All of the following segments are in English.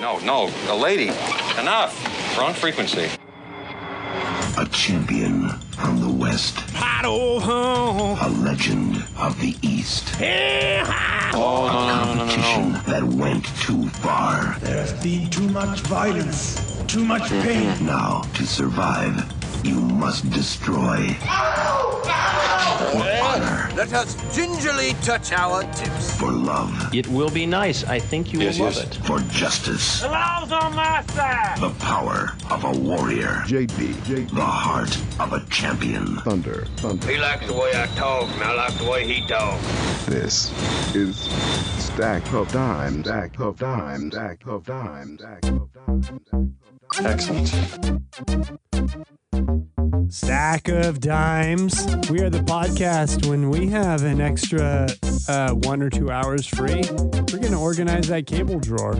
No, a lady. Enough. Wrong frequency. A champion from the West. A legend of the East. Oh, A competition that went too far. There has been too much violence, too much pain. Now, to survive, you must destroy. For honor. Let us gingerly touch our tips. For love. It will be nice. I think you will love it. For justice. The power of a warrior. JB. The heart of a champion. Thunder. He likes the way I talk, and I like the way he talks. This is Stack of Dimes. Stack of Dimes. Stack of Dimes. Stack of Dimes. Excellent. Stack of Dimes. We are the podcast. When we have an extra 1 or 2 hours free, we're gonna organize that cable drawer.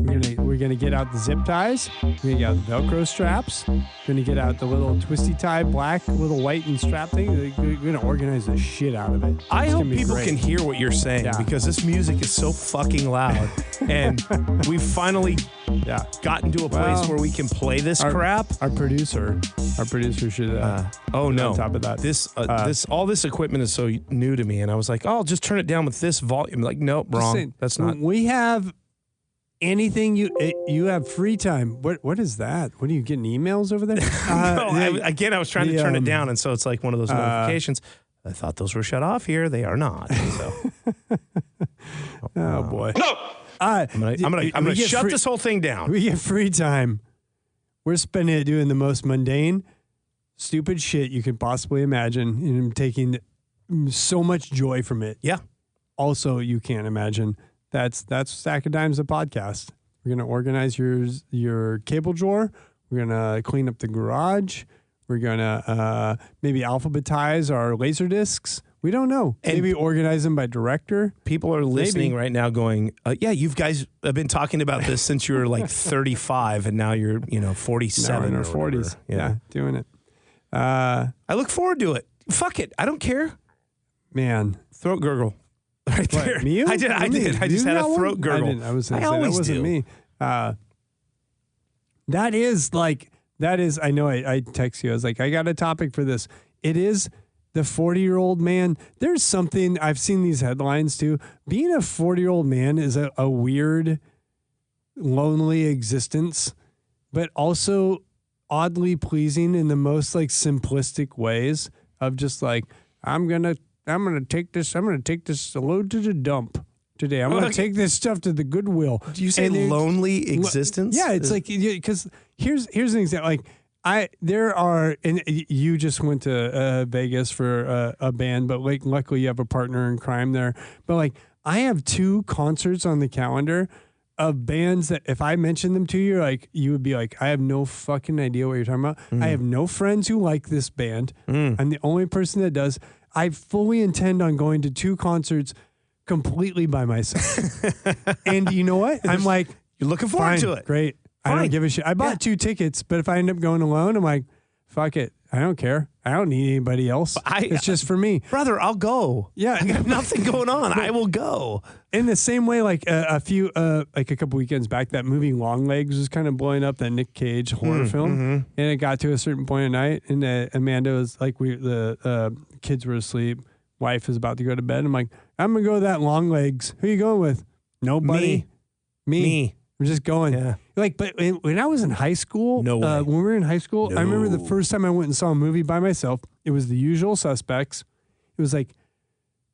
We're gonna get out the zip ties. We're gonna get out the Velcro straps. We're gonna get out the little twisty tie, black little white and strap thing. We're gonna organize the shit out of it. I hope people can hear what you're saying because this music is so fucking loud, and we've finally gotten to a place where we can play this crap. Our producer should. Oh no! On top of that, all this equipment is so new to me, and I was like, "Oh, I'll just turn it down with this volume." Like, nope, wrong. Saying, that's not. We have anything you have free time. What is that? What are you getting emails over there? I was trying to turn it down, and so it's like one of those notifications. I thought those were shut off here. They are not. So. Oh boy! No. I'm gonna shut this whole thing down. We get free time. We're spending it doing the most mundane, stupid shit you could possibly imagine, and I'm taking so much joy from it. Yeah. Also, you can't imagine. That's Stack of Dimes, the podcast. We're gonna organize your cable drawer. We're gonna clean up the garage. We're gonna maybe alphabetize our laser discs. We don't know. And maybe organize them by director. People are listening right now going, you guys have been talking about this since you were like 35 and now you're, 47 now in our 40s. Yeah, doing it. I look forward to it. Fuck it. I don't care. Man. Throat gurgle. Right there. What, me? I did. I just had a throat gurgle. I always say, that wasn't me. That is, I know I text you. I was like, I got a topic for this. It is the 40-year-old man. There's something, I've seen these headlines too. Being a 40-year-old man is a weird, lonely existence, but also oddly pleasing in the most simplistic ways of just I'm gonna take this load to the dump today. I'm gonna take this stuff to the Goodwill. Do you say lonely existence? Yeah, it's because here's an example. There are, and you just went to Vegas for a band, but luckily you have a partner in crime there. But I have 2 concerts on the calendar of bands that if I mentioned them to you, you would be like, I have no fucking idea what you're talking about. I have no friends who like this band. I'm the only person that does. I fully intend on going to 2 concerts completely by myself. And you know what? I'm like, you're looking forward to it. Great. Fine. I don't give a shit. I bought 2 tickets, but if I end up going alone, I'm like, fuck it. I don't care. I don't need anybody else. It's just for me. Brother, I'll go. Yeah. I got nothing going on. I will go. In the same way, a couple weekends back, that movie Long Legs was kind of blowing up, that Nick Cage horror film. And it got to a certain point at night, and Amanda was the kids were asleep. Wife is about to go to bed. I'm like, I'm going to go to that Long Legs. Who are you going with? Nobody. Me. We're just going. Yeah. But when I was in high school, when we were in high school, I remember the first time I went and saw a movie by myself, it was The Usual Suspects. It was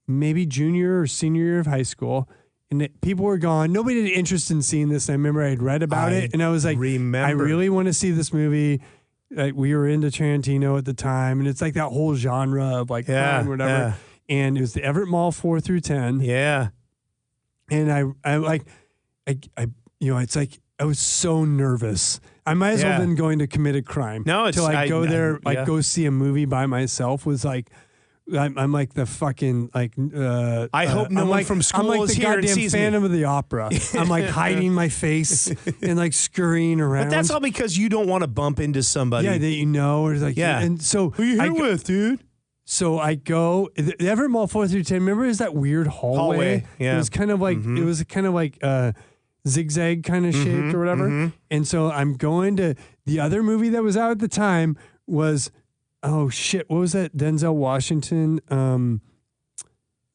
maybe junior or senior year of high school, and people were gone. Nobody had interest in seeing this. I remember I had read about it, and I was like, I really want to see this movie. We were into Tarantino at the time, and it's that whole genre of crime, whatever. Yeah. And it was the Everett Mall 4 through 10. Yeah. And it's I was so nervous. I might as well have been going to commit a crime. No, it's go see a movie by myself was I'm like the fucking I hope no one from school is here and sees me. I'm like the goddamn Phantom of the Opera. I'm hiding my face and scurrying around. But that's all because you don't want to bump into somebody. Yeah, that you know, or and so who you here with, dude? So I go the Everett Mall 4 through 10. Remember, is that weird hallway? Yeah, it was kind of it was kind of zigzag kind of shaped or whatever. And so I'm going to the other movie that was out at the time was, oh shit, what was that Denzel Washington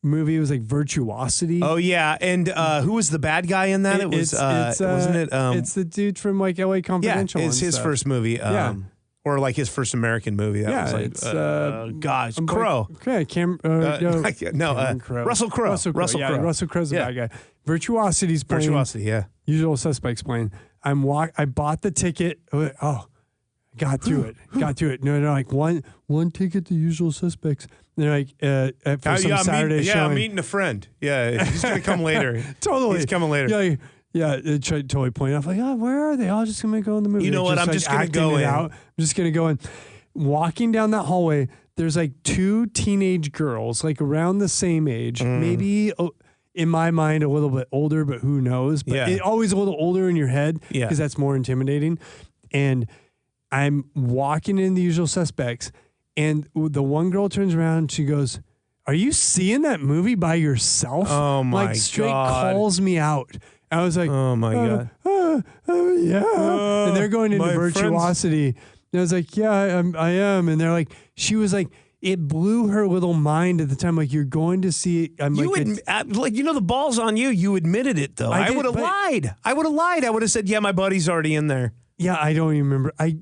movie? It was like Virtuosity. Oh yeah, and who was the bad guy in that? Wasn't it? It's the dude from like L.A. Confidential. Yeah, it's his first movie. Or like his first American movie. That was like, Crowe. Okay, Russell Crowe. Russell Crowe's the bad guy. Virtuosity's playing. Virtuosity, yeah. Usual Suspects playing. I bought the ticket. Oh, got to it. No, like one ticket to Usual Suspects. They're like for some Saturday showing. I'm meeting a friend. Yeah, he's gonna come later. Totally, he's coming later. Yeah, totally pointing off like, oh, where are they? All just gonna go in the movie. You know what? I'm just gonna go in. I'm just gonna go in. Walking down that hallway, there's like two teenage girls, like around the same age, maybe in my mind a little bit older, but who knows? But always a little older in your head because that's more intimidating. And I'm walking in The Usual Suspects, and the one girl turns around and she goes, "Are you seeing that movie by yourself?" Oh my like straight God. calls me out. I was like, "Oh my God, yeah!" And they're going into Virtuosity. And I was like, "Yeah, I am." And they're like, she was like, it blew her little mind at the time. Like, you're going to see it. I'm the ball's on you. You admitted it though. I would have lied. I would have said, "Yeah, my buddy's already in there." Yeah, I don't even remember. I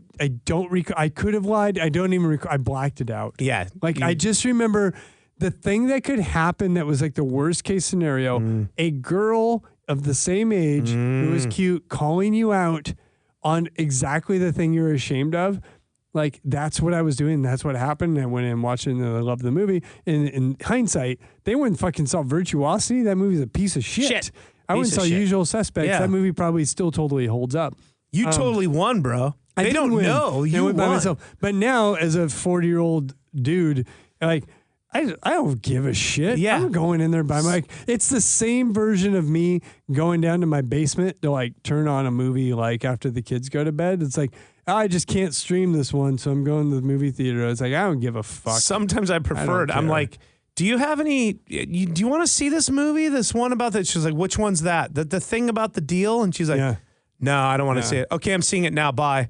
don't recall. I could have lied. I don't even recall. I blacked it out. Yeah, I just remember the thing that could happen that was like the worst case scenario. A girl of the same age who was cute calling you out on exactly the thing you're ashamed of. Like, that's what I was doing. That's what happened. I went in and watched it and I loved the movie. In hindsight, they went and fucking saw Virtuosity. That movie's a piece of shit. I went and saw Usual Suspects. Yeah. That movie probably still totally holds up. You totally won, bro. They don't know. You won. By myself. But now, as a 40-year-old dude, like, I don't give a shit. Yeah. I'm going in there by my... It's the same version of me going down to my basement to, like, turn on a movie, like, after the kids go to bed. It's like, I just can't stream this one, so I'm going to the movie theater. It's like, I don't give a fuck. Sometimes I prefer it. I'm like, do you have any... do you want to see this movie? This one about that? She's like, which one's that? The thing about the deal? And she's like, no, I don't want to see it. Okay, I'm seeing it now. Bye.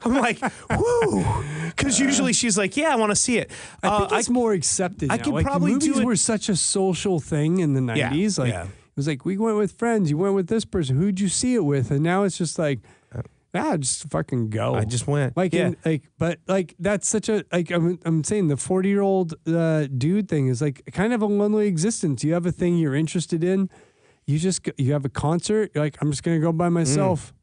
I'm like, whoo. Because usually she's like, yeah, I want to see it. I think it's more accepted now. I could like, probably movies do it. Were such a social thing in the 90s. It was like, we went with friends. You went with this person. Who'd you see it with? And now it's just like, just fucking go. I just went. But that's such a, like, I'm saying the 40-year-old dude thing is like kind of a lonely existence. You have a thing you're interested in. You have a concert. You're like, I'm just going to go by myself.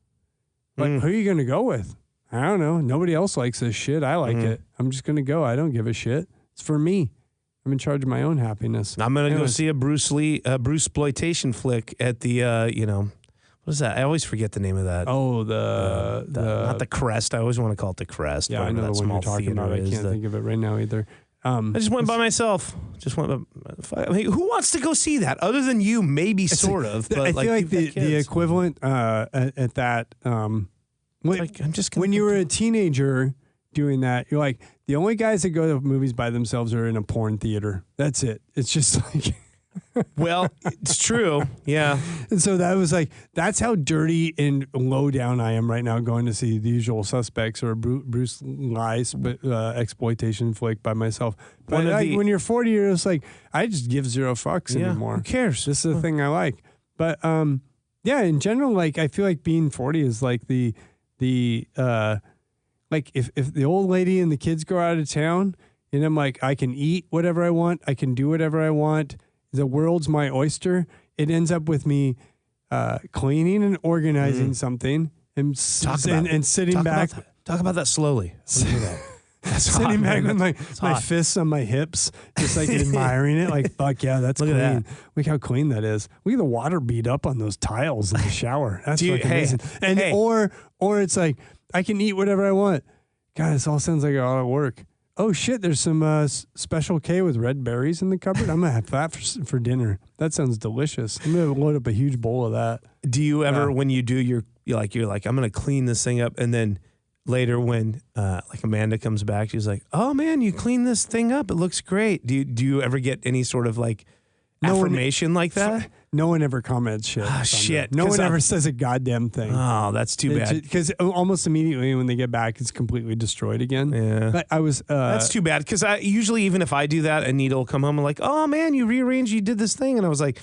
Like, who are you going to go with? I don't know. Nobody else likes this shit. I like it. I'm just going to go. I don't give a shit. It's for me. I'm in charge of my own happiness. I'm going to go see a Bruce exploitation flick at the, what is that? I always forget the name of that. Oh, the not the Crest. I always want to call it the Crest. Yeah, I know the one you're talking about. I can't think of it right now either. I just went by myself. Who wants to go see that other than you? Maybe sort of. But I feel like the equivalent at that. When you were a teenager doing that, you're like, the only guys that go to movies by themselves are in a porn theater. That's it. It's just like... Well, it's true. Yeah. And so that was like, that's how dirty and low down I am right now going to see The Usual Suspects or Bruce Lee's exploitation flick by myself. But when you're 40, you're just like, I just give zero fucks anymore. Who cares? This is the thing I like. But in general, like, I feel like being 40 is like like if the old lady and the kids go out of town and I'm like, I can eat whatever I want. I can do whatever I want. The world's my oyster. It ends up with me cleaning and organizing something and sitting back. Talk about that slowly. That's sitting back with my fists on my hips, just like admiring it. Like, fuck yeah, that's clean. At that. Look how clean that is. Look at the water beat up on those tiles in the shower. That's amazing. Or it's like, I can eat whatever I want. God, this all sounds like a lot of work. Oh shit, there's some Special K with red berries in the cupboard. I'm going to have that for dinner. That sounds delicious. I'm going to load up a huge bowl of that. Do you ever, when you do, you're like, I'm going to clean this thing up, and then later when like Amanda comes back, she's like, oh man, you cleaned this thing up. It looks great. Do you ever get any sort of like affirmation like that? no one ever comments shit. Ah, shit. No 'Cause one ever says a goddamn thing. Oh, that's too bad. Because almost immediately when they get back, it's completely destroyed again. Yeah. But I was. That's too bad. Because I usually, even if I do that, Anita will come home and like, oh man, you rearranged, you did this thing, and I was like,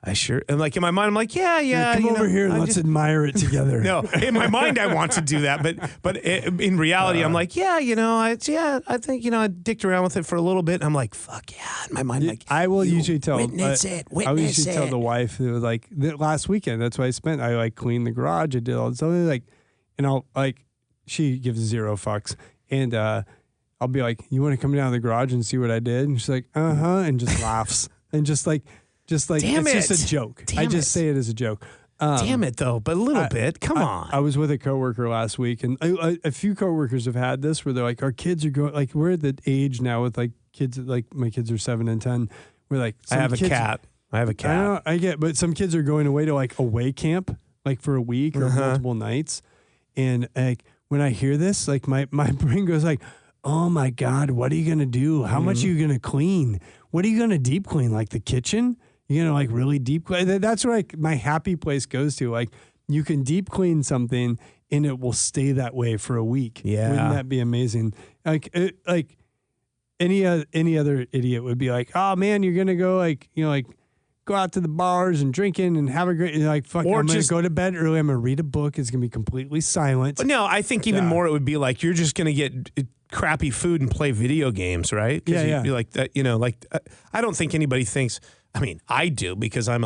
and like in my mind, I'm like, yeah. Come over here and let's admire it together. No, in my mind, I want to do that, but in reality, I'm like, I think I dicked around with it for a little bit. And I'm like, fuck yeah. In my mind, like, I will usually tell. Witness it. I will usually tell the wife. It was like last weekend. That's what I spent. I like cleaned the garage. I did all this other like, and I'll like, she gives 0 fucks, and I'll be like, you want to come down to the garage and see what I did? And she's like, and just laughs and just like. Damn it's just a joke. I just say it as a joke. Damn it, though, but a little bit. Come on. I was with a coworker last week, and a few coworkers have had this where they're like, our kids are going, like, we're at the age now with like kids, like my kids are 7 and 10. We're like, I have a cat. I get, but some kids are going away to like away camp, like for a week or multiple nights. And like when I hear this, like my brain goes like, oh my God, what are you going to do? How much are you going to clean? What are you going to deep clean? Like the kitchen? You're going to like really deep clean? That's where like my happy place goes to. Like you can deep clean something and it will stay that way for a week. Yeah. Wouldn't that be amazing? Like any other idiot would be like, oh man, you're going to go like, like go out to the bars and drinking and have a great, like, fuck, I'm going to go to bed early. I'm going to read a book. It's going to be completely silent. But no, I think even more it would be like, you're just going to get crappy food and play video games, right? Yeah. You'd be like that, like, I don't think anybody thinks, I mean, I do because I've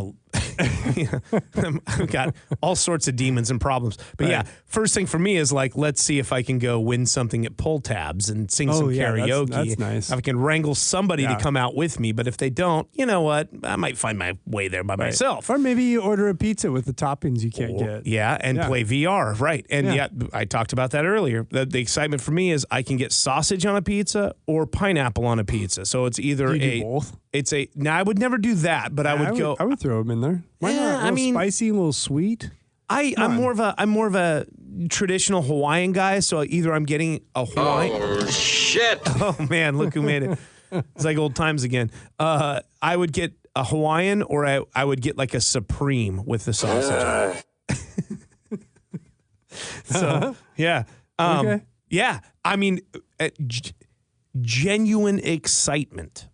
got all sorts of demons and problems. But right. yeah, first thing for me is like, let's see if I can go win something at pull tabs and sing some karaoke. That's nice. If I can wrangle somebody to come out with me. But if they don't, you know what? I might find my way there by myself. Or maybe you order a pizza with the toppings you can't get. Yeah, and play VR, right. And I talked about that earlier. The excitement for me is I can get sausage on a pizza or pineapple on a pizza. So it's either both. Now I would never do that, but I would throw them in there. Why not? A little spicy, a little sweet. I'm more of a traditional Hawaiian guy, so either I'm getting a Hawaiian. Oh, shit. Oh man, look who made it. It's like old times again. I would get a Hawaiian, or I would get like a Supreme with the sausage. So yeah, Okay. Yeah. I mean, genuine excitement.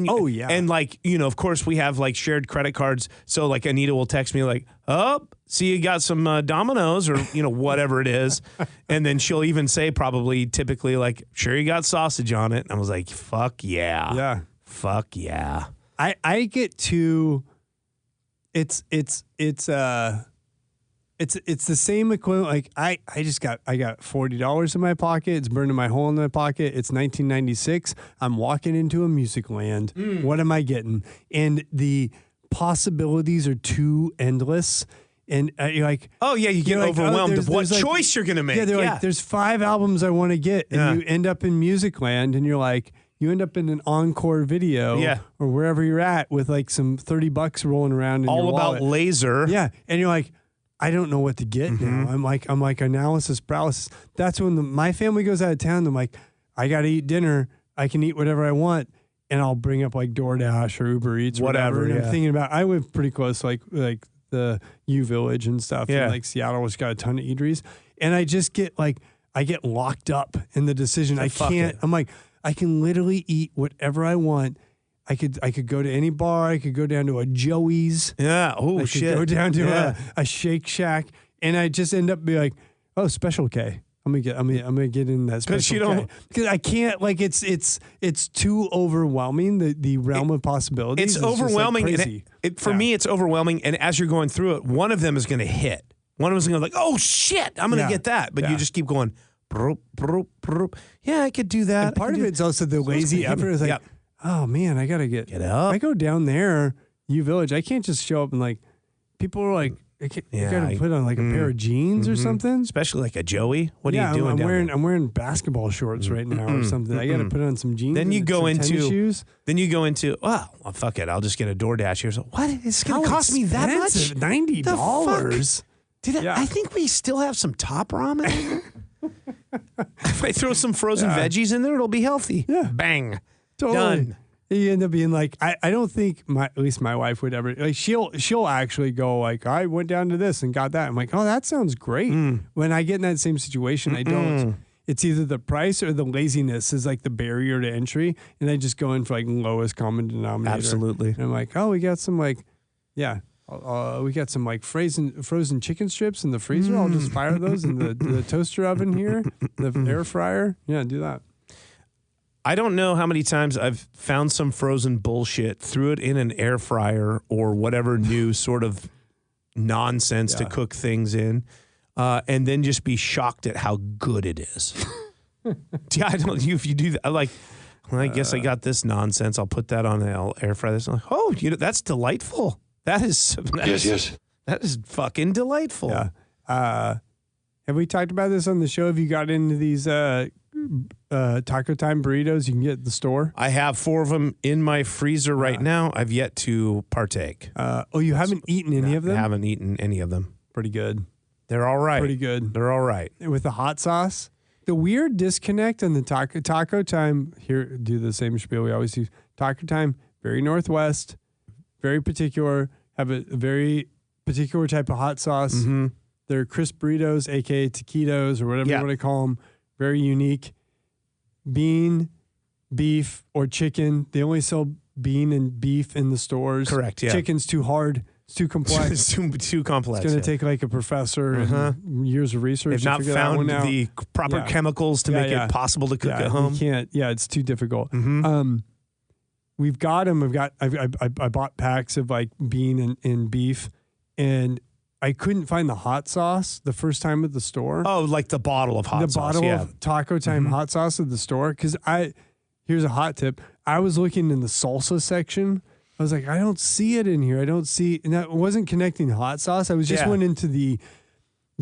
Oh, yeah. And like, of course we have like shared credit cards. So like Anita will text me like, oh, see you got some Domino's or, whatever it is. And then she'll even say typically like, sure you got sausage on it. And I was like, fuck yeah. Yeah. Fuck yeah. I get to, it's the same equivalent. Like I got $40 in my pocket. It's burning my hole in my pocket. It's 1996. I'm walking into a music land. What am I getting? And the possibilities are too endless. And you're like, oh yeah, you get overwhelmed of what choice you're gonna make. Yeah, they're like, there's 5 albums I want to get, and you end up in music land, and you're like, you end up in an encore video, or wherever you're at with like some $30 rolling around in all your about wallet. laser. Yeah, and you're like, I don't know what to get now. I'm like analysis paralysis. That's when my family goes out of town. I'm like, I got to eat dinner. I can eat whatever I want, and I'll bring up like DoorDash or Uber Eats or whatever. And I'm thinking about, I live pretty close, like the U Village and stuff. Yeah. And like Seattle has got a ton of eateries, and I just get I get locked up in the decision. I'm like, I can literally eat whatever I want. I could go to any bar. I could go down to a Joey's. Yeah. Oh I shit. could go down to a Shake Shack, and I just end up being like, oh, Special K. I'm gonna get in that Special K because I can't. Like it's too overwhelming. The realm of possibilities. It's overwhelming. Just like crazy. For me, it's overwhelming. And as you're going through it, one of them is going to hit. One of them is going to be like, oh shit, I'm going to get that. But you just keep going. Broop, broop, broop. Yeah, I could do that. And part of it's also the lazy effort. It's like, oh man, I gotta get up. I go down there, U Village. I can't just show up and like people are like, I gotta put on like a pair of jeans or something. Especially like a Joey. What are you doing? I'm wearing basketball shorts right now or something. I gotta put on some jeans. Then you go tennis shoes. Then you go into, well, fuck it. I'll just get a DoorDash here. So what? It's gonna cost me that much? $90. I think we still have some Top Ramen. If I throw some frozen veggies in there, it'll be healthy. Yeah. Bang. Totally. Done. You end up being like, I don't think at least my wife would ever, like, she'll actually go like, I went down to this and got that. I'm like, oh, that sounds great. When I get in that same situation, I don't. It's either the price or the laziness is like the barrier to entry, and I just go in for like lowest common denominator. Absolutely. And I'm like, oh, we got some like, yeah. We got some like frozen chicken strips in the freezer. I'll just fire those in the toaster oven here, the air fryer. Yeah, do that. I don't know how many times I've found some frozen bullshit, threw it in an air fryer or whatever new sort of nonsense to cook things in, and then just be shocked at how good it is. Yeah, I don't. If you do that, I guess I got this nonsense. I'll put that on the air fryer. I'm like, oh, that's delightful. That is that is fucking delightful. Yeah. Have we talked about this on the show? Have you got into these Taco Time burritos you can get at the store? I have 4 of them in my freezer right now. I've yet to partake. You haven't eaten any of them? I haven't eaten any of them. Pretty good. They're all right. Pretty good. They're all right. With the hot sauce. The weird disconnect on the Taco Time, here, do the same spiel we always do. Taco Time, very Northwest, very particular, have a very particular type of hot sauce. Mm-hmm. They're crisp burritos, a.k.a. taquitos, or whatever you want to call them. Very unique. Bean, beef, or chicken. They only sell bean and beef in the stores. Correct, yeah. Chicken's too hard. It's too complex. It's too complex. It's going to take like a professor and years of research. They've not found the proper chemicals to make it possible to cook at home. You can't. Yeah, it's too difficult. Mm-hmm. We've got them. I bought packs of like bean and beef, and I couldn't find the hot sauce the first time at the store. Oh, like the bottle of hot sauce. The bottle of Taco Time hot sauce at the store. Because here's a hot tip. I was looking in the salsa section. I was like, I don't see it in here. I don't see, and I wasn't connecting hot sauce. I was just went into the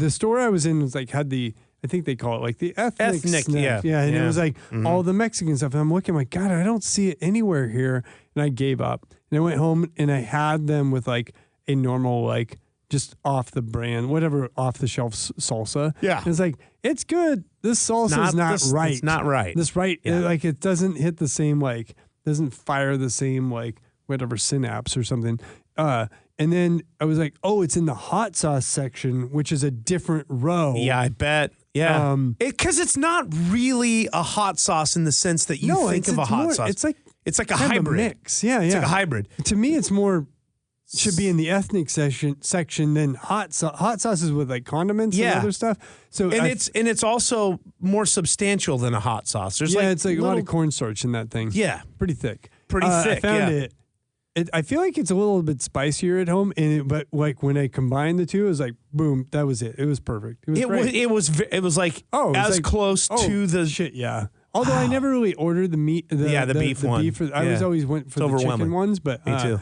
store I was in was like had the, I think they call it like the ethnic snack. And it was like all the Mexican stuff. And I'm looking like, God, I don't see it anywhere here. And I gave up. And I went home and I had them with like a normal, like just off the brand, whatever off the shelf salsa. Yeah. And it's like, it's good. This salsa is not right. It's not right. Like it doesn't hit the same, like, doesn't fire the same, like, whatever synapse or something. And then I was like, oh, it's in the hot sauce section, which is a different row. Yeah, I bet. Yeah. Because it's not really a hot sauce in the sense that you think of a hot sauce. It's like a hybrid. Mix. Yeah, It's like a hybrid. To me, it's more should be in the ethnic section than hot sauce. Hot sauces with like condiments and other stuff. So it's also more substantial than a hot sauce. There's it's like a lot of cornstarch in that thing. Yeah. Pretty thick. I found it. I feel like it's a little bit spicier at home, but like when I combined the two, it was like boom, that was it. It was perfect. It was like close to the shit. Yeah. Although I never really ordered the meat. The beef one. I was always went for the chicken ones, but me too.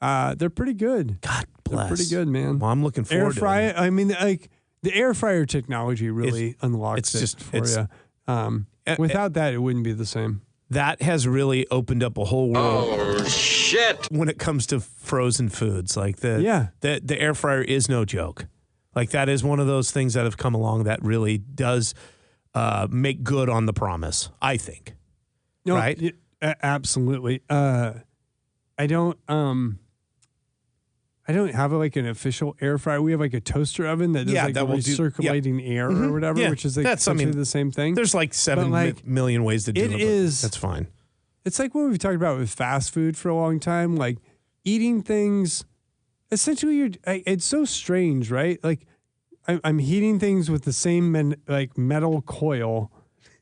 They're pretty good. God bless. They're pretty good, man. Well, I'm looking forward to air fryer. I mean, like the air fryer technology really unlocks it for you. Without that, it wouldn't be the same. That has really opened up a whole world. Oh, shit. When it comes to frozen foods. Like the air fryer is no joke. Like that is one of those things that have come along that really does make good on the promise, I think. No, right? Absolutely. I don't have like an official air fryer. We have like a toaster oven that does like the recirculating air or whatever, which is like essentially the same thing. There's like 7 million ways to do it. That's fine. It's like what we've talked about with fast food for a long time, like eating things. Essentially, it's so strange, right? Like I'm heating things with the same metal coil.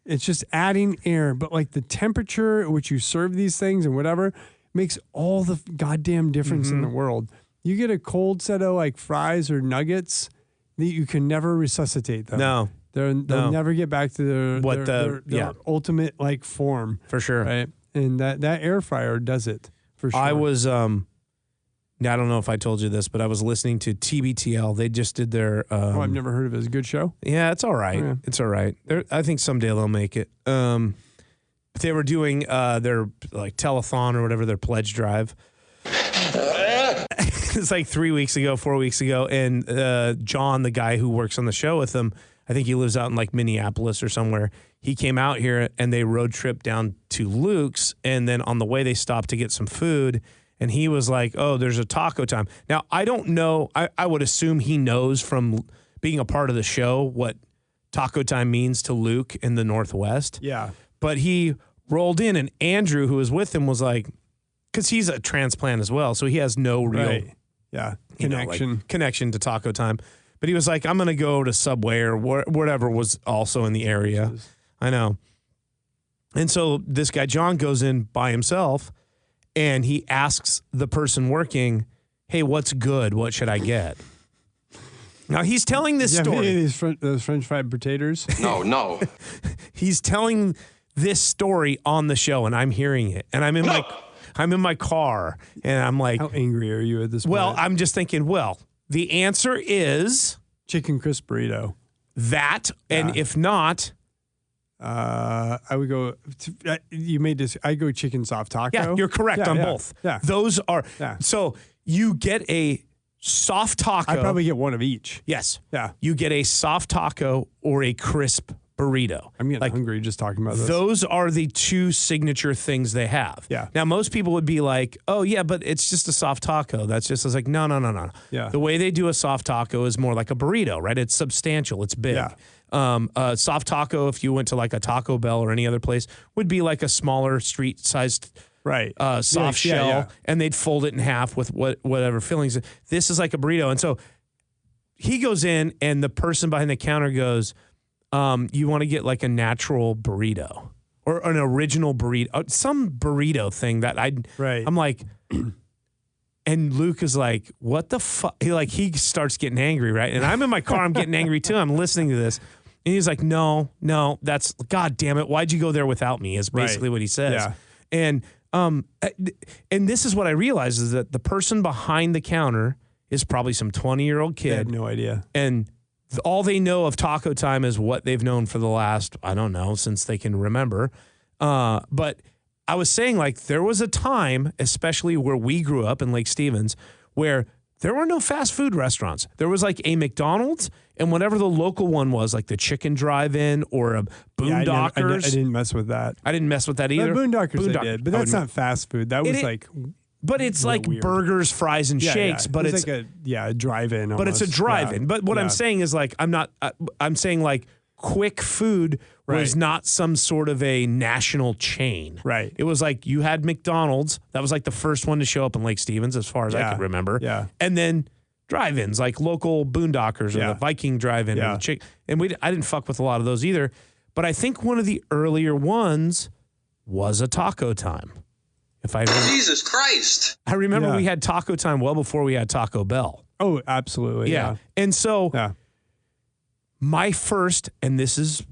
It's just adding air, but like the temperature at which you serve these things and whatever makes all the goddamn difference in the world. You get a cold set of like fries or nuggets that you can never resuscitate them. No. They'll never get back to their ultimate like form. For sure. Right. And that air fryer does it for sure. I was I don't know if I told you this, but I was listening to TBTL. They just did their I've never heard of it. It's a good show. Yeah, it's all right. Yeah. It's all right. I think someday they'll make it. They were doing their like telethon or whatever, their pledge drive. it's like 4 weeks ago, and John, the guy who works on the show with them, I think he lives out in like Minneapolis or somewhere. He came out here and they road trip down to Luke's, and then on the way they stopped to get some food, and he was like, "Oh, there's a taco time." Now, I don't know. I would assume he knows from being a part of the show what taco time means to Luke in the Northwest. Yeah. But he rolled in, and Andrew, who was with him, was like, because he's a transplant as well, so he has no real connection to taco time. But he was like, I'm going to go to Subway or whatever was also in the area. I know. And so this guy, John, goes in by himself, and he asks the person working, hey, what's good? What should I get? Now, he's telling this story. Those French fried potatoes? No. He's telling this story on the show, and I'm hearing it. And I'm in my car, and I'm like, how angry are you at this point? Well, I'm just thinking, the answer is chicken crisp burrito. That, and if not, I would go. You made this. I go chicken soft taco. Yeah, you're correct on both. Yeah, those are. Yeah. So you get a soft taco. I probably get one of each. Yes. Yeah. You get a soft taco or a crisp burrito. I'm getting hungry just talking about this. Those are the two signature things they have. Yeah. Now, most people would be like, oh, yeah, but it's just a soft taco. That's just, I was like, no. Yeah. The way they do a soft taco is more like a burrito, right? It's substantial. It's big. Yeah. A soft taco, if you went to like a Taco Bell or any other place, would be like a smaller street-sized soft shell, and they'd fold it in half with whatever fillings. This is like a burrito. And so he goes in, and the person behind the counter goes, you want to get like a natural burrito or an original burrito, some burrito thing that I'm like, and Luke is like, what the fuck? He starts getting angry, right? And I'm in my car, I'm getting angry too. I'm listening to this. And he's like, no, that's, God damn it. Why'd you go there without me? Is basically what he says. Yeah. And this is what I realized is that the person behind the counter is probably some 20-year-old kid. I had no idea. And all they know of taco time is what they've known for the last, I don't know, since they can remember. But I was saying, like, there was a time, especially where we grew up in Lake Stevens, where there were no fast food restaurants. There was like a McDonald's and whatever the local one was, like the Chicken Drive-In or a Boondockers. I didn't mess with that. I didn't mess with that either. Boondockers I did, but that's not fast food. That was But it's like weird. Burgers, fries, and shakes. But it's like a drive-in. Almost. But it's a drive-in. Yeah. But what I'm saying is like I'm saying like quick food was not some sort of a national chain. Right. It was like you had McDonald's. That was like the first one to show up in Lake Stevens, as far as I could remember. Yeah. And then drive-ins like local Boondockers or the Viking Drive-In or the Chick. And I didn't fuck with a lot of those either. But I think one of the earlier ones was a Taco Time. Jesus Christ. I remember we had Taco Time well before we had Taco Bell. Oh, absolutely. Yeah. And so my first, and this is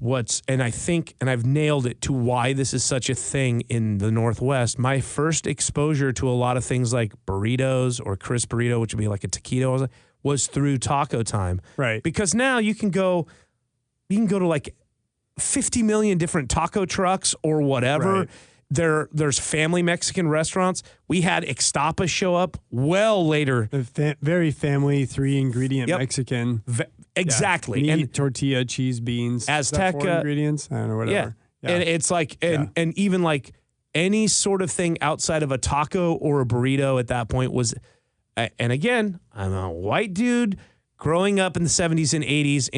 and I've nailed it to why this is such a thing in the Northwest. My first exposure to a lot of things like burritos or crisp burrito, which would be like a taquito, was through Taco Time. Right. Because now you can go to like 50 million different taco trucks or whatever. Right. There's family Mexican restaurants. We had Ixtapa show up well later. Very family, 3-ingredient Mexican. Exactly. Meat, and tortilla, cheese, beans. Azteca. 4 ingredients? I don't know, whatever. Yeah. And it's like, and even like any sort of thing outside of a taco or a burrito at that point was, and again, I'm a white dude growing up in the 70s and 80s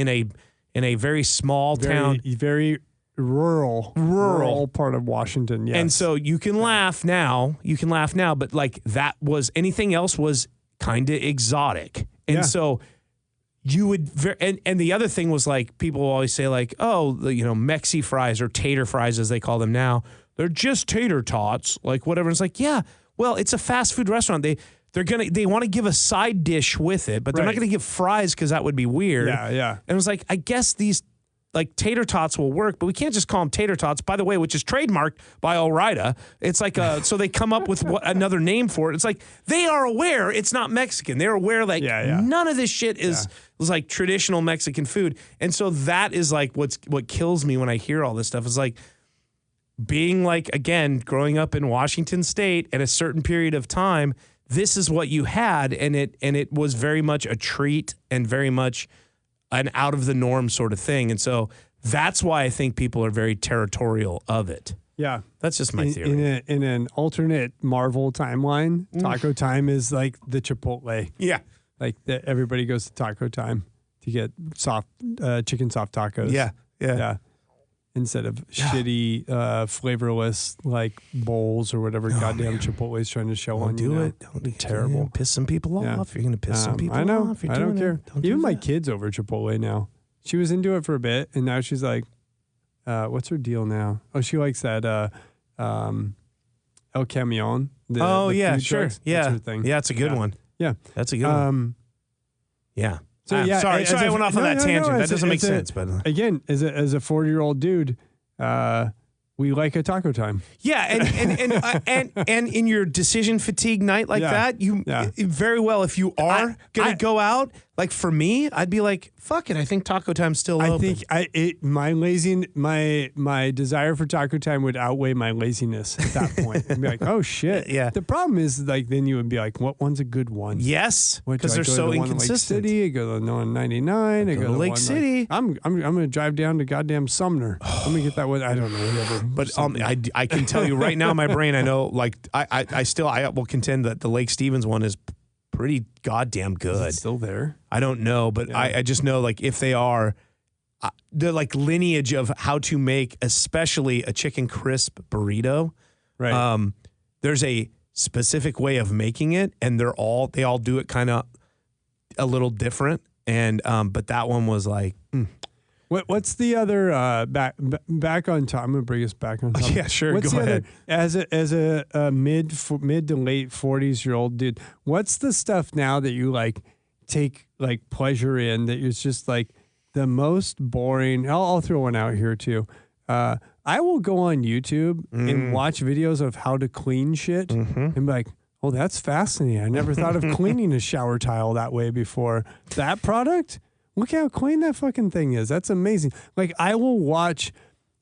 in a very small town. Very rural part of Washington. Yes. And so you can laugh now, but like that was, anything else was kind of exotic. And so you would, and the other thing was like, people always say like, oh, Mexi fries or tater fries as they call them now, they're just tater tots, like whatever. It's like, yeah, well, it's a fast food restaurant. They want to give a side dish with it, but they're not going to give fries because that would be weird. Yeah. And it was like, I guess these like tater tots will work, but we can't just call them tater tots, by the way, which is trademarked by Ore-Ida. It's like, so they come up with another name for it. It's like, they are aware it's not Mexican. They're aware like none of this shit is like traditional Mexican food. And so that is like what kills me when I hear all this stuff is like being like, again, growing up in Washington State at a certain period of time, this is what you had, and it was very much a treat and very much an out of the norm sort of thing. And so that's why I think people are very territorial of it. Yeah. That's just my theory. In an alternate Marvel timeline, Taco Time is like the Chipotle. Yeah. Like everybody goes to Taco Time to get chicken soft tacos. Yeah. Instead of shitty, flavorless like bowls or whatever goddamn Chipotle is trying to show on you. Don't do terrible. Piss some people off. You're going to piss some people off. I know. off. I don't care. Even my kid's over Chipotle now. She was into it for a bit, and now she's like, what's her deal now? Oh, she likes that El Camion. Yeah, sure. Trucks. Yeah. That's her thing. Yeah, it's a good one. Yeah. That's a good one. Yeah. So sorry, I went off on that tangent. That doesn't make sense. But again, as a 40-year-old dude, we like a Taco Time. Yeah, and in your decision fatigue night like that, you very well, if you are gonna go out, like for me, I'd be like, fuck it, I think Taco Time's still open. I think my desire for Taco Time would outweigh my laziness at that point. I'd be like, oh shit. Yeah. The problem is like then you would be like, what one's a good one? Yes, because they're so inconsistent. Lake City, I go to the one 99. I go to Lake City. I'm gonna drive down to goddamn Sumner. I'm gonna get that one. I don't know. Whatever. But I can tell you right now, my brain, I know, like I will contend that the Lake Stevens one is pretty goddamn good. Is it still there? I don't know, but I just know like if they are, the like lineage of how to make especially a chicken crisp burrito. Right. There's a specific way of making it, and they all do it kind of a little different. And but that one was like. What's the other back on top? I'm gonna bring us back on top. Yeah, sure. What's go ahead. As a mid to late 40s-year-old dude, what's the stuff now that you like take like pleasure in that is just like the most boring? I'll throw one out here too. I will go on YouTube and watch videos of how to clean shit and be like, oh, that's fascinating. I never thought of cleaning a shower tile that way before. That product? Look how clean that fucking thing is. That's amazing. Like, I will watch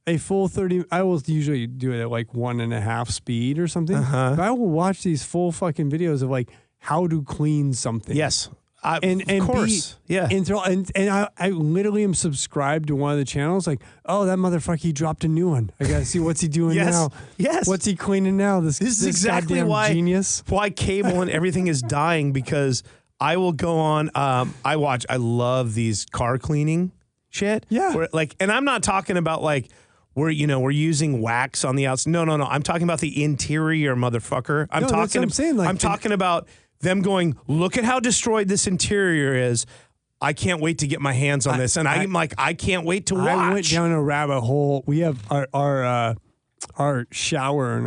a full 30. I will usually do it at like 1.5 speed or something. But I will watch these full fucking videos of like how to clean something. Yes. Of course. And I literally am subscribed to one of the channels. Like, oh, that motherfucker, he dropped a new one. I got to see what's he doing now. Yes. What's he cleaning now? This is exactly why cable and everything is dying, because I will go on. I love these car cleaning shit. Yeah. And I'm not talking about like we're using wax on the outside. No. I'm talking about the interior, motherfucker. That's what I'm saying. Like, I'm talking about them going, look at how destroyed this interior is. I can't wait to get my hands on this. And I'm like, I can't wait to watch. I went down a rabbit hole. We have our shower in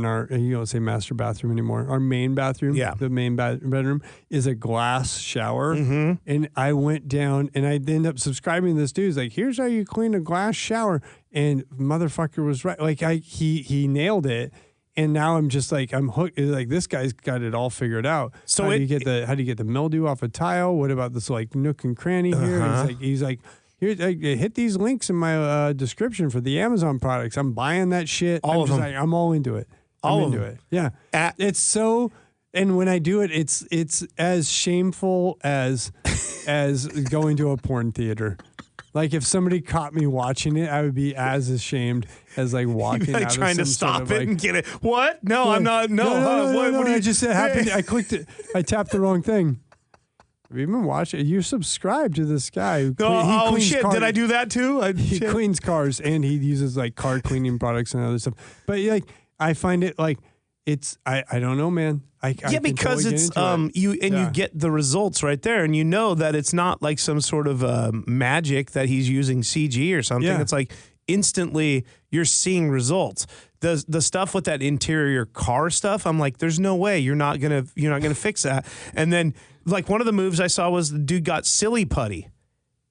our you don't say master bathroom anymore. Our main bathroom, the main bedroom is a glass shower. And I went down and I ended up subscribing to this dude. He's like, here's how you clean a glass shower. And motherfucker was right. Like he nailed it. And now I'm just like, I'm hooked. Like, this guy's got it all figured out. So how do you get the mildew off a tile? What about this like nook and cranny here? He's like, here, hit these links in my description for the Amazon products. I'm buying that shit. All of them. I'm all into it. All I'm of into them. it. Yeah. It's so. And when I do it, it's as shameful as going to a porn theater. Like, if somebody caught me watching it, I would be as ashamed as like walking out trying to stop of, it and get it. What? No, I'm not. No. What do you I just happened? I clicked it. I tapped the wrong thing. Have you been watching? You're subscribed to this guy. He cleans shit! cars. Did I do that too? He cleans cars and he uses like car cleaning products and other stuff. But like, I find it like it's. I don't know, man. Because totally it's you get the results right there, and you know that it's not like some sort of magic that he's using CG or something. Yeah. It's like instantly you're seeing results. The stuff with that interior car stuff, I'm like, there's no way you're not gonna fix that. And then like one of the moves I saw was the dude got silly putty.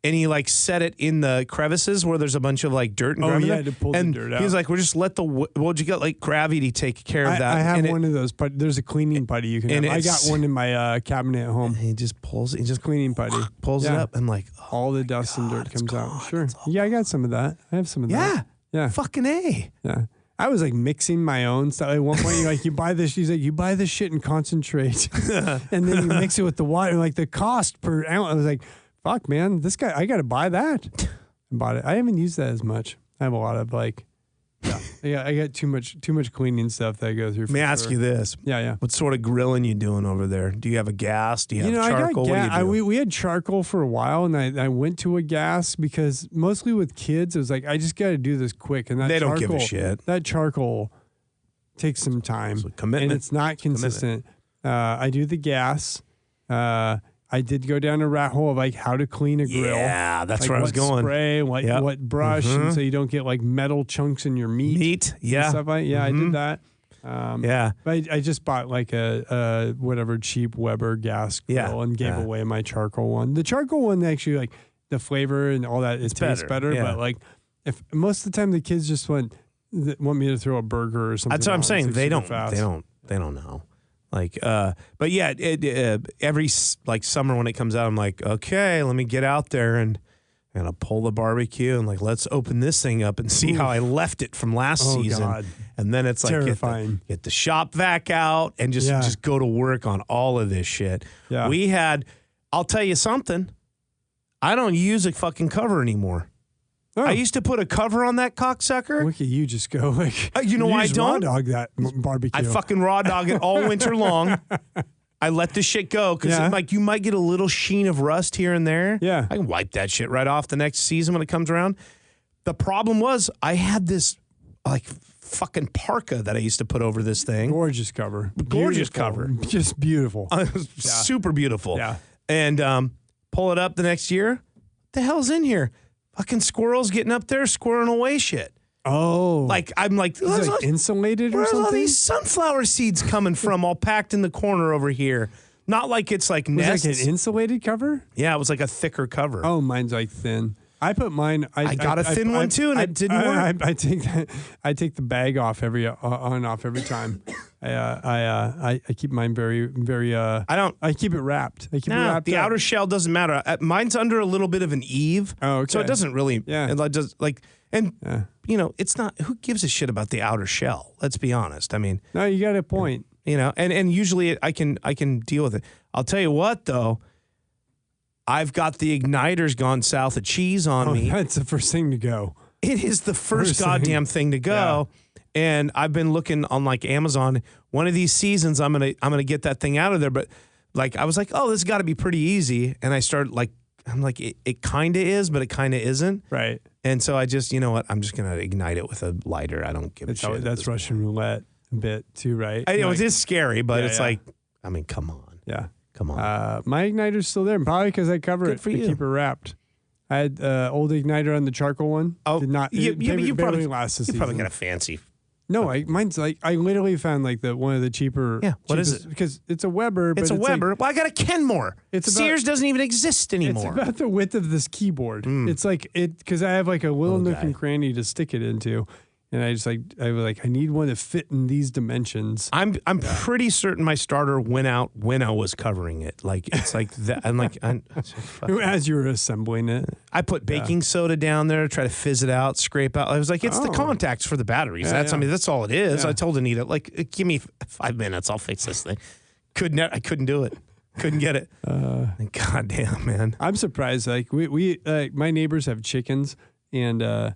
And he like set it in the crevices where there's a bunch of like dirt and gravity. To pull the dirt out. He was like, "We'll just let you got like gravity take care of that." I have one of those, but there's a cleaning putty you can have. I got one in my cabinet at home. He just pulls it. He just cleaning putty. Pulls it up. I'm like, all the dust and dirt comes out. Sure. Yeah, I got some of that. I have some of that. Yeah. Fucking A. Yeah. I was like mixing my own stuff. At one point, you buy this. She's like, you buy this shit in concentrate, and then you mix it with the water. Like the cost per ounce, I was like, fuck, man, this guy, I got to buy that. I bought it. I haven't used that as much. I have a lot of like. Yeah, I got too much cleaning stuff that I go through. Let me ask you this. Yeah. What sort of grilling you doing over there? Do you have a gas? Do you have charcoal? What do you do? We had charcoal for a while, and I went to a gas because mostly with kids, it was like, I just got to do this quick. And they don't give a shit. That charcoal takes some time. Commitment. And it's not consistent. I do the gas. I did go down a rat hole of like how to clean a grill. Yeah, that's like where I was going. Spray, what brush, and so you don't get like metal chunks in your meat. Yeah. Stuff like, I did that. Yeah. But I just bought like a whatever cheap Weber gas grill and gave away my charcoal one. The charcoal one actually, like the flavor and all that, it tastes better. Yeah. But like, if most of the time the kids just want me to throw a burger or something. That's what I'm saying. They don't know. Like, but yeah, every like summer when it comes out, I'm like, okay, let me get out there and I'll pull the barbecue and like, let's open this thing up and see how I left it from last season. God. And then it's like, terrifying. Get the shop vac out and just go to work on all of this shit. Yeah. I'll tell you something. I don't use a fucking cover anymore. Oh. I used to put a cover on that cocksucker. Look at you, just go like. You know why I don't? Raw dog that barbecue. I fucking raw dog it all winter long. I let the shit go because like you might get a little sheen of rust here and there. Yeah, I can wipe that shit right off the next season when it comes around. The problem was I had this like fucking parka that I used to put over this thing. Gorgeous cover. Gorgeous cover. Just beautiful. Super beautiful. Yeah. And pull it up the next year. What the hell's in here? Fucking squirrels getting up there, squirreling away shit. Oh. Like, I'm like, is it like insulated or where's something? all these sunflower seeds coming from all packed in the corner over here? Not like it's like nests. Was it like an insulated cover? Yeah, it was like a thicker cover. Oh, mine's like thin. I put mine. I got a thin one too, and it didn't work. I take the bag off every on and off every time. I keep mine very. I keep it wrapped. I keep it wrapped. The up. outer shell doesn't matter. Mine's under a little bit of an eave. Oh, okay. So it doesn't really. Yeah. It just like you know, it's not. Who gives a shit about the outer shell? Let's be honest. I mean, no, you got a point. You know, and usually I can deal with it. I'll tell you what though. I've got the igniters gone south of cheese on me. That's the first thing to go. It is the first goddamn thing to go. Yeah. And I've been looking on like Amazon. One of these seasons, I'm gonna get that thing out of there. But like I was like, oh, this has got to be pretty easy. And I started like, I'm like, it kind of is, but it kind of isn't. Right. And so I just, you know what? I'm just gonna ignite it with a lighter. I don't give a shit. That's Russian roulette a bit too, right? It is scary, but it's like, I mean, come on. Yeah. Come on. My igniter's still there, probably because I cover it to keep it wrapped. I had old igniter on the charcoal one. Oh, did not. you probably last this you season. probably got a fancy. No, mine's like I literally found like one of the cheaper. Yeah, what is it? Because it's a Weber. It's a Weber. Well, I got a Kenmore. Sears doesn't even exist anymore. It's about the width of this keyboard. It's like because I have like a little nook and cranny to stick it into. And I was like, I need one to fit in these dimensions. I'm pretty certain my starter went out when I was covering it. Like it's like that. I'm like, as you were assembling it, I put baking soda down there to try to fizz it out, scrape out. I was like, it's the contacts for the batteries. I mean, that's all it is. I told Anita, like, give me 5 minutes, I'll fix this thing. I couldn't do it. Couldn't get it. God damn, man. I'm surprised. Like we my neighbors have chickens, and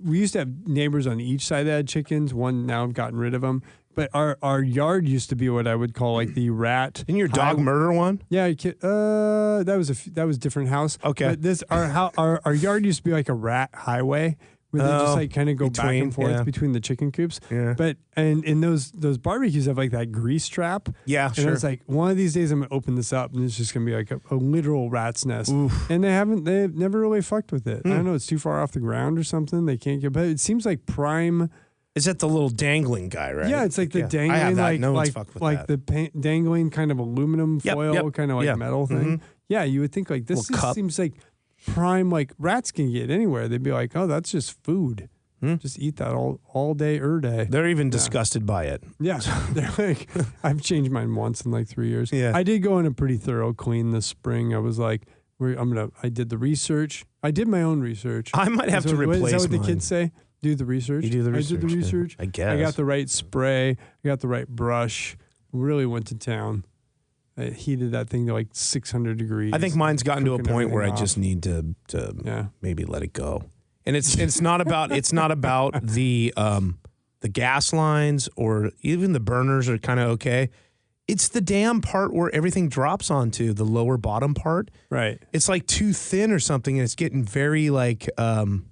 we used to have neighbors on each side that had chickens. One now I've gotten rid of them. But our yard used to be what I would call like the rat. Didn't your dog murder one? Yeah, that was a different house. Okay. But our yard used to be like a rat highway where they just like kind of go back and forth between the chicken coops. Yeah. But and those barbecues have like that grease trap. Yeah, and it's like one of these days I'm gonna open this up and it's just gonna be like a literal rat's nest. Oof. And they've never really fucked with it. I don't know, it's too far off the ground or something. They can't get, but it seems like prime. Is that the little dangling guy, right? Yeah, it's like the dangling, I have that. like No one's fucked with that. the dangling kind of aluminum foil, kind of like metal thing. Yeah, you would think like this seems like prime, like rats can get anywhere. They'd be like, oh, that's just food. Just eat that all day, day. They're even disgusted by it. Yeah, they're like, I've changed mine once in like 3 years. Yeah, I did go in a pretty thorough clean this spring. I was like, I did the research. I did my own research. I might have to replace. Is that what mine. the kids say? Do the research. You do the research. I did the research. Yeah, I guess. I got the right spray. I got the right brush. Really went to town. I heated that thing to like 600 degrees. I think mine's gotten to a point where I just need to maybe let it go. And it's not about the gas lines or even the burners are kind of okay. It's the damn part where everything drops onto the lower bottom part. Right. It's like too thin or something, and it's getting very like I'm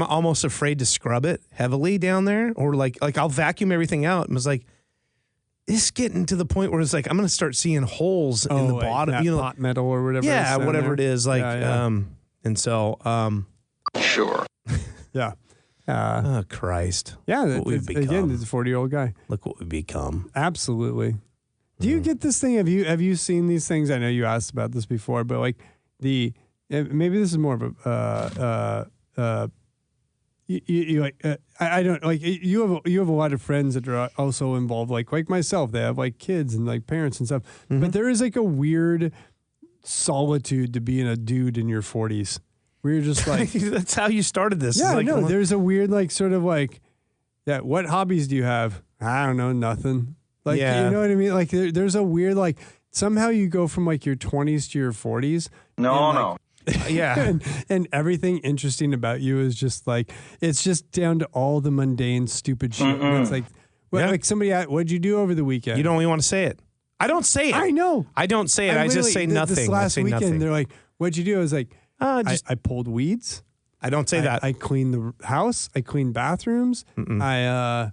almost afraid to scrub it heavily down there, or like I'll vacuum everything out, and it's like it's getting to the point where it's like I'm going to start seeing holes in the bottom, pot metal or whatever. Yeah, whatever it is, like and so Sure. Yeah. Oh Christ! Yeah, what we've become. Again, it's a 40-year-old guy. Look what we've become. Absolutely. Do you get this thing? Have you seen these things? I know you asked about this before, but like maybe this is more of a I don't like you have a lot of friends that are also involved like myself. They have like kids and like parents and stuff. Mm-hmm. But there is like a weird solitude to being a dude in your 40s. Where you're just like that's how you started this. Yeah, like, no, there's a weird like sort of like what hobbies do you have? I don't know, nothing. Like you know what I mean? Like there's a weird like somehow you go from like your 20s to your 40s. No. Yeah. and everything interesting about you is just like it's just down to all the mundane stupid shit. It's like like somebody what'd you do over the weekend? You don't even want to say it. I don't say it. I know. I don't say it. I just say nothing. This last weekend nothing. they're like, what'd you do? I was like, I pulled weeds. I don't say that. I cleaned the house. I cleaned bathrooms. I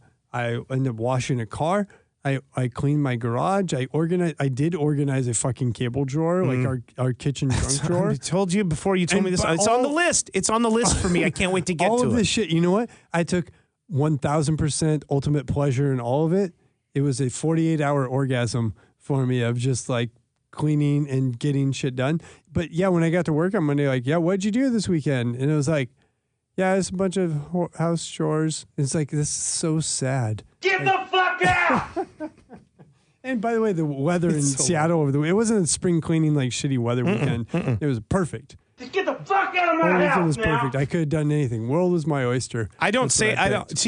ended up washing a car. I cleaned my garage. I did organize a fucking cable drawer, like our kitchen junk drawer. I told you before you told me this. It's on the list. It's on the list for me. I can't wait to get to it. All of this shit. You know what? I took 1,000% ultimate pleasure in all of it. It was a 48-hour orgasm for me of just like cleaning and getting shit done. But yeah, when I got to work on Monday, like, what'd you do this weekend? And it was like, it's a bunch of house chores. It's like, this is so sad. Get the fuck out! And by the way, the weather in Seattle over the weekend, it wasn't a spring cleaning like shitty weather weekend. It was perfect. Just get the fuck out of my Everything house was perfect. I could have done anything. World was my oyster. I don't see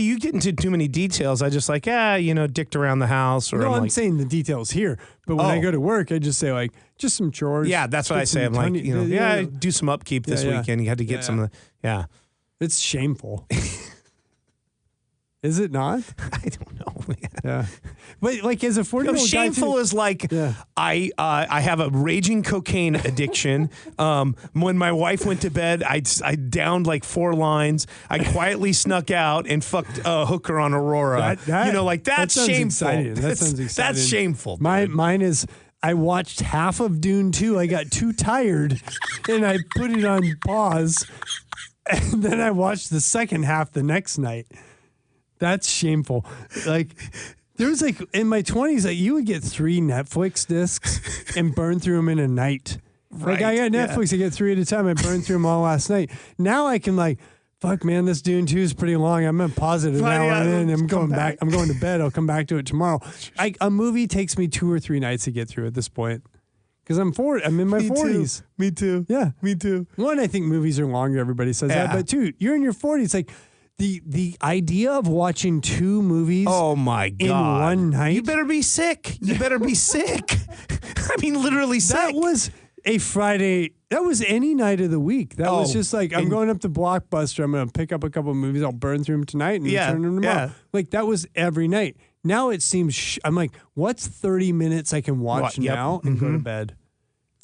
you get into too many details. I just like, dicked around the house. Or No, I'm like, saying the details here. But when I go to work, I just say like, just some chores. Yeah, that's what I say. I'm like, do some upkeep this weekend. You had to get some of the, It's shameful. Is it not? I don't know. Yeah. But like as a 40-year-old guy, shameful is like I have a raging cocaine addiction. When my wife went to bed, I downed like 4 lines. I quietly snuck out and fucked a hooker on Aurora. That's shameful. That sounds exciting. That's shameful. Mine is I watched half of Dune 2. I got too tired and I put it on pause. And then I watched the second half the next night. That's shameful. Like there was like in my 20s, like you would get 3 Netflix discs and burn through them in a night. Right. Like I got Netflix, I get 3 at a time. I burned through them all last night. Now I can like, fuck man, this Dune 2 is pretty long. I'm going to pause it an hour and then I'm going back. I'm going to bed. I'll come back to it tomorrow. A movie takes me 2 or 3 nights to get through at this point. Because I'm in my 40s. Me too. Yeah. Me too. One, I think movies are longer. Everybody says that. But 2, you're in your 40s. It's like the idea of watching 2 movies oh my God. in one night. You better be sick. You better be sick. I mean, literally sick. That was a Friday. That was any night of the week. That was just like, I'm going up to Blockbuster. I'm going to pick up a couple of movies. I'll burn through them tonight and return them tomorrow. Yeah. Like that was every night. Now it seems, I'm like, what's 30 minutes I can watch now and go to bed?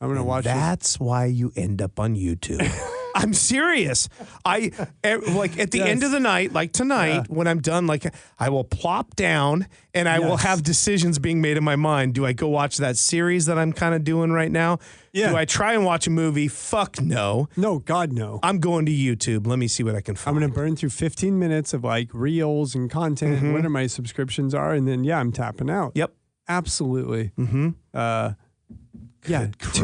I'm going to watch That's why you end up on YouTube. I'm serious. I like at the end of the night, like tonight, when I'm done, like I will plop down and I will have decisions being made in my mind. Do I go watch that series that I'm kind of doing right now? Yeah. Do I try and watch a movie? Fuck no. No, God, no. I'm going to YouTube. Let me see what I can find. I'm going to burn through 15 minutes of like reels and content and whatever my subscriptions are. And then, I'm tapping out. Yep. Absolutely. Yeah, 2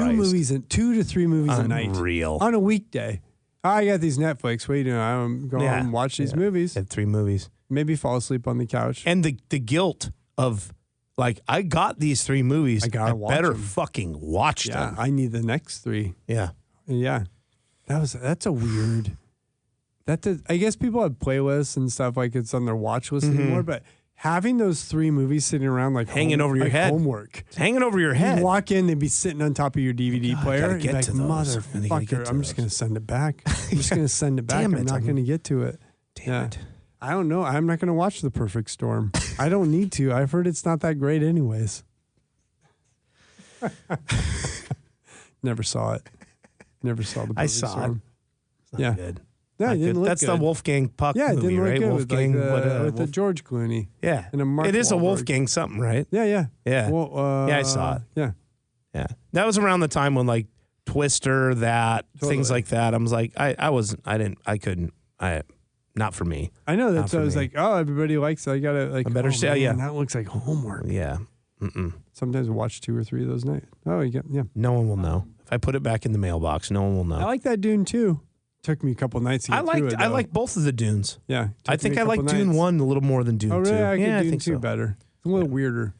to 3 movies a night. Unreal. On a weekday. I got these Netflix. What are you doing? I'm going home and watch these movies. Had 3 movies. Maybe fall asleep on the couch. And the guilt of, like, I got these 3 movies. I better fucking watch them. I need the next 3. Yeah. Yeah. That's a weird. I guess people have playlists and stuff like it's on their watch list anymore, but having those 3 movies sitting around like hanging over your head, homework, it's hanging over your head. You walk in, they'd be sitting on top of your DVD player. Get like, to those. Motherfucker, I'm just gonna send it back. I'm just gonna send it back. I'm not gonna get to it. Damn it. I don't know. I'm not gonna watch The Perfect Storm. I don't need to. I've heard it's not that great, anyways. Never saw it. Never saw The Perfect Storm. It's not good. Yeah, it didn't look That's good. the Wolfgang Puck it movie, didn't look right? good Wolfgang with the George Clooney. Yeah, and a Mark it is a Wahlberg. Wolfgang something, right? Yeah. Well, I saw it. Yeah. That was around the time when like Twister, things like that. I was like, not for me. I know that's. I was like, oh, everybody likes it. I gotta like. I better say, yeah. That looks like homework. Yeah. Sometimes I watch 2 or 3 of those nights. Oh, yeah. No one will know. If I put it back in the mailbox, no one will know. I like that Dune too. Took me a couple nights to get through it. I like both of the Dunes. Yeah. I think I like Dune 1 a little more than Dune 2. Oh, really? I I Dune think 2 so. better. It's a little weirder.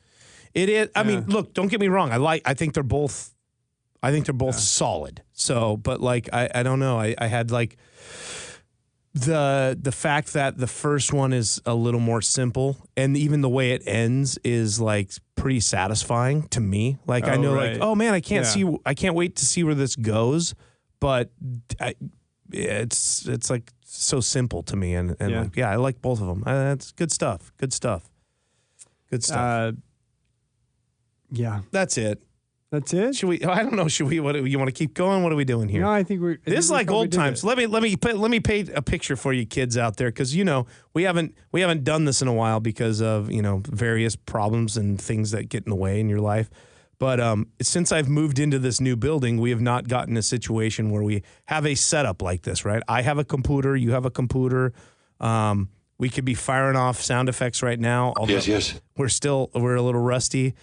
It is. I mean, look, don't get me wrong. I think they're both solid. So, but like, I don't know. I had like the fact that the first one is a little more simple, and even the way it ends is like pretty satisfying to me. Like, I know, like, oh man, I can't wait to see where this goes. But it's like so simple to me, and like, I like both of them. That's good stuff. Good stuff. Yeah, that's it. That's it. Should we? I don't know. Should we? What you want to keep going? What are we doing here? No, I think we're. This is like old times. Let me paint a picture for you kids out there, because we haven't done this in a while because of various problems and things that get in the way in your life. But since I've moved into this new building, we have not gotten a situation where we have a setup like this, right? I have a computer. You have a computer. We could be firing off sound effects right now. Yes. We're a little rusty.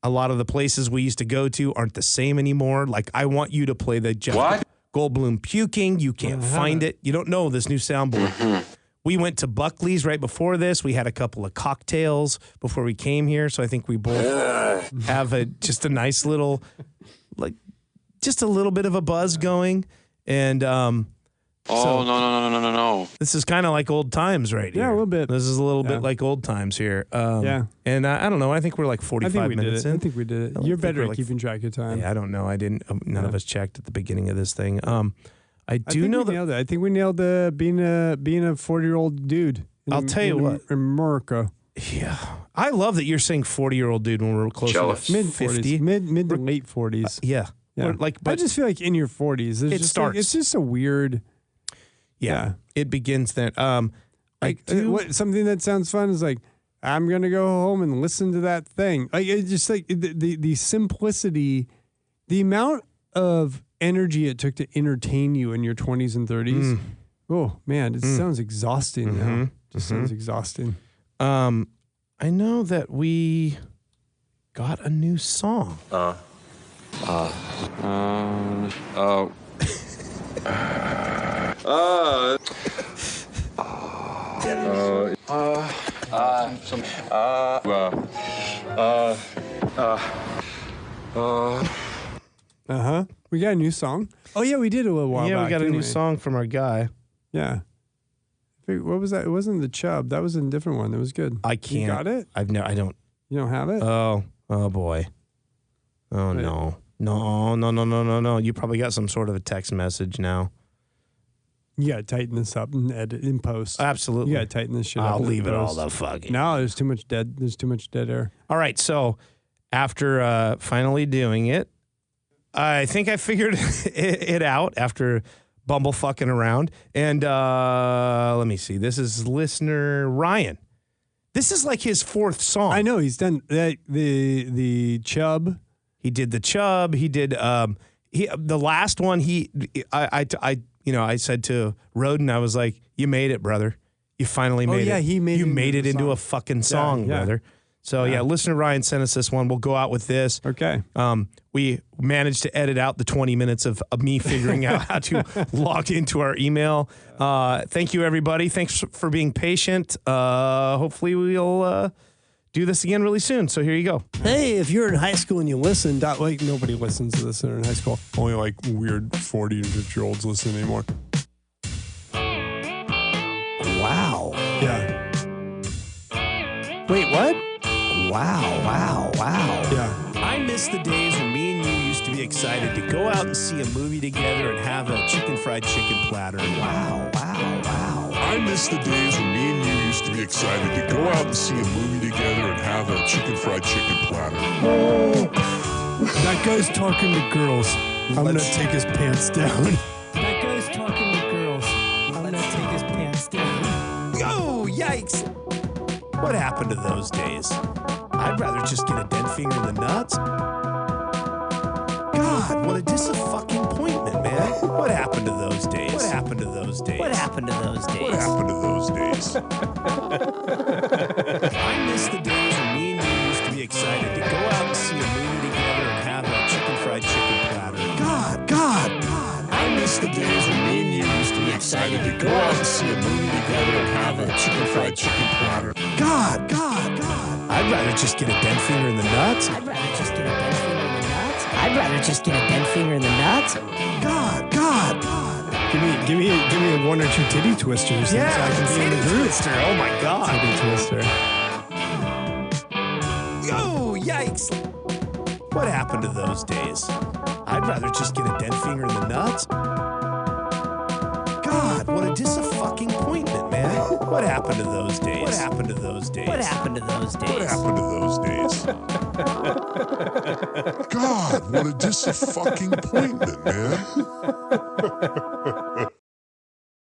A lot of the places we used to go to aren't the same anymore. Like, I want you to play the Jeff Goldblum puking. You can't find it. You don't know this new soundboard. We went to Buckley's right before this. We had a couple of cocktails before we came here. So I think we both have just a nice little, like, just a little bit of a buzz going. And no. This is kind of like old times right here. Yeah, a little bit. This is a little bit like old times here. And I don't know. I think we're like 45 minutes in. I think we did it. You're better at keeping track of time. Yeah, I don't know. I didn't. None of us checked at the beginning of this thing. I think we nailed it. I think we nailed being a 40-year-old dude. I'll tell you what. In America. Yeah, I love that you're saying 40-year-old dude when we're closer to mid 50, mid to late 40s. Yeah. But I just feel like in your 40s, it starts. It's just a weird. Yeah, it begins then. Something that sounds fun is like, I'm gonna go home and listen to that thing. Like, it's just like the simplicity, the amount of energy it took to entertain you in your 20s and 30s. Oh man, it sounds exhausting now. Just sounds exhausting. I know that we got a new song. We got a new song. Oh yeah, we did a little while back. Yeah, we got a new song from our guy. Yeah. What was that? It wasn't the Chubb. That was a different one. That was good. I can't. You got it? I don't. You don't have it? Oh boy. Oh Wait. No. You probably got some sort of a text message now. You gotta tighten this up and edit in post. Absolutely. You gotta tighten this shit up. I'll leave it all post. the fucking. No, there's too much dead air. All right, so after finally doing it, I think I figured it out after bumblefucking around. And let me see. This is listener Ryan. This is like his 4th song. I know he's done that. The Chubb. He did the Chubb. He did the last one. I said to Roden, I was like, "You made it, brother. You finally made it. Yeah, he made. You made it into song. a fucking song, yeah. brother." So yeah, listener Ryan sent us this one. We'll go out with this. Okay. We managed to edit out the 20 minutes of me figuring out how to log into our email. Thank you, everybody. Thanks for being patient. Hopefully we'll do this again really soon. So here you go. Hey, if you're in high school and you listen, like nobody listens to this in high school. Only like weird 40 and 50-year-olds listen anymore. Yeah. Wait, what? Wow. Yeah. I miss the days when me and you used to be excited to go out and see a movie together and have a fried chicken platter. Wow. I miss the days when me and you used to be excited to go out and see a movie together and have a fried chicken platter. That guy's talking to girls. I'm gonna take his pants down. That guy's talking to girls. I'm gonna take his pants down. Oh, yikes! What happened to those days? I'd rather just get a dead finger in the nuts. God, what a disappointment, man. What happened to those days? What happened to those days? What happened to those days? What happened to those days? I miss the days when me and you used to be excited to go out and see a movie together and have a fried chicken platter. God. I miss the days when me and you used to be excited to go out and see a movie together and have a fried chicken platter. God. I'd rather just get a dead finger in the nuts. I'd rather just get a dead finger in the nuts. I'd rather just get a dead finger in the nuts. God. Give me a one or two titty twisters. Yeah, so I can see in the titty group. twister. Oh my God. Titty twister. Oh, yikes. What happened to those days? I'd rather just get a dead finger in the nuts. God, what a disappointment, man. What happened to those days? What happened to those days? What happened to those days? What happened to those days? God, what a disappointment, man.